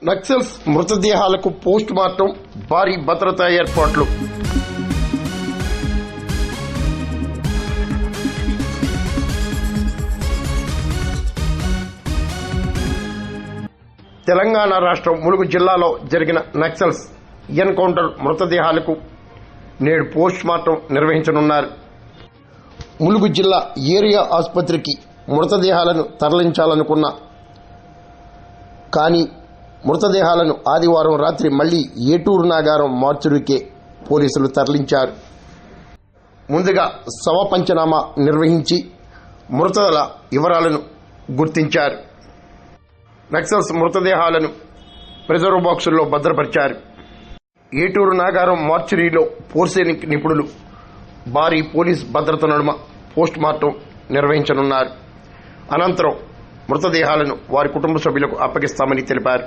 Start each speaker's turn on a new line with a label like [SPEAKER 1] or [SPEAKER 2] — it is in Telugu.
[SPEAKER 1] నక్సల్స్ మృతదేహాలకు పోస్ట్ మార్టం, భారీ భద్రతా ఏర్పాట్లు. తెలంగాణ రాష్ట్రం ములుగు జిల్లాలో జరిగిన నక్సల్స్ ఎన్కౌంటర్ మృతదేహాలకు నేడు పోస్ట్ మార్టం నిర్వహించనున్నారు. ములుగు జిల్లా ఏరియా ఆసుపత్రికి మృతదేహాలను తరలించాలనుకున్నా కానీ మృతదేహాలను ఆదివారం రాత్రి మళ్లీ ఏటూరు నాగారం మార్చురీకే పోలీసులు తరలించారు. ముందుగా శవ పంచనామా నిర్వహించి మృతుల వివరాలను గుర్తించారు. నక్సల్స్ మృతదేహాలను ప్రిజర్వ్ బాక్సుల్లో భద్రపరిచారు. ఏటూరు నాగారం మార్చురీలో ఫోరెన్సిక్ నిపుణులు భారీ పోలీస్ భద్రత నడుమ పోస్ట్ మార్టం నిర్వహించనున్నారు. అనంతరం మృతదేహాలను వారి కుటుంబ సభ్యులకు అప్పగిస్తామని తెలిపారు.